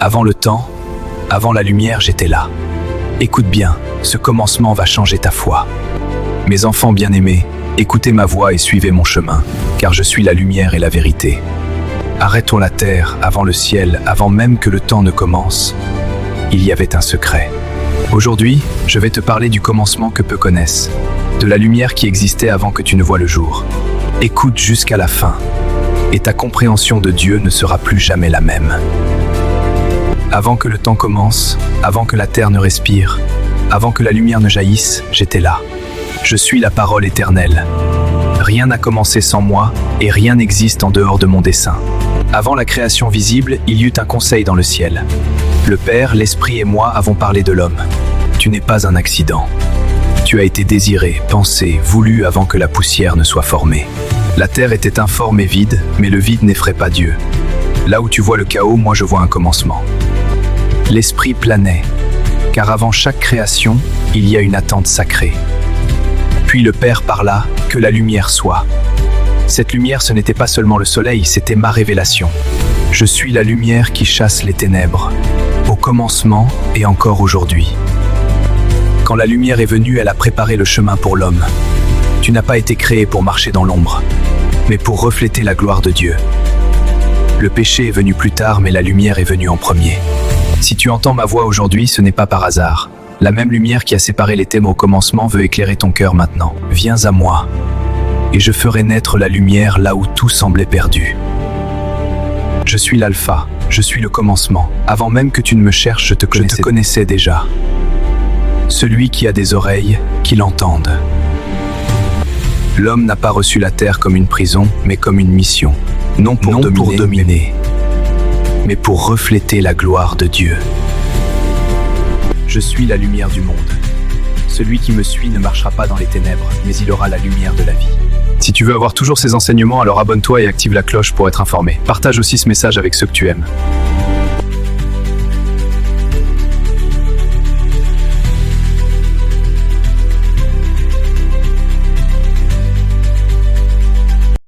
Avant le temps, avant la lumière, j'étais là. Écoute bien, ce commencement va changer ta foi. Mes enfants bien-aimés, écoutez ma voix et suivez mon chemin, car je suis la lumière et la vérité. Arrêtons la terre, avant le ciel, avant même que le temps ne commence. Il y avait un secret. Aujourd'hui, je vais te parler du commencement que peu connaissent, de la lumière qui existait avant que tu ne vois le jour. Écoute jusqu'à la fin, et ta compréhension de Dieu ne sera plus jamais la même. Avant que le temps commence, avant que la terre ne respire, avant que la lumière ne jaillisse, j'étais là. Je suis la parole éternelle. Rien n'a commencé sans moi, et rien n'existe en dehors de mon dessein. Avant la création visible, il y eut un conseil dans le ciel. Le Père, l'Esprit et moi avons parlé de l'homme. Tu n'es pas un accident. Tu as été désiré, pensé, voulu avant que la poussière ne soit formée. La terre était informe et vide, mais le vide n'effraie pas Dieu. Là où tu vois le chaos, moi je vois un commencement. L'Esprit planait, car avant chaque création, il y a une attente sacrée. Puis le Père parla, que la lumière soit. Cette lumière, ce n'était pas seulement le soleil, c'était ma révélation. Je suis la lumière qui chasse les ténèbres, au commencement et encore aujourd'hui. Quand la lumière est venue, elle a préparé le chemin pour l'homme. Tu n'as pas été créé pour marcher dans l'ombre, mais pour refléter la gloire de Dieu. Le péché est venu plus tard, mais la lumière est venue en premier. Si tu entends ma voix aujourd'hui, ce n'est pas par hasard. La même lumière qui a séparé les thèmes au commencement veut éclairer ton cœur maintenant. Viens à moi, et je ferai naître la lumière là où tout semblait perdu. Je suis l'alpha, je suis le commencement. Avant même que tu ne me cherches, je te connaissais déjà. Celui qui a des oreilles, qui l'entende. L'homme n'a pas reçu la terre comme une prison, mais comme une mission. Non pour dominer, mais pour refléter la gloire de Dieu. Je suis la lumière du monde. Celui qui me suit ne marchera pas dans les ténèbres, mais il aura la lumière de la vie. Si tu veux avoir toujours ces enseignements, alors abonne-toi et active la cloche pour être informé. Partage aussi ce message avec ceux que tu aimes.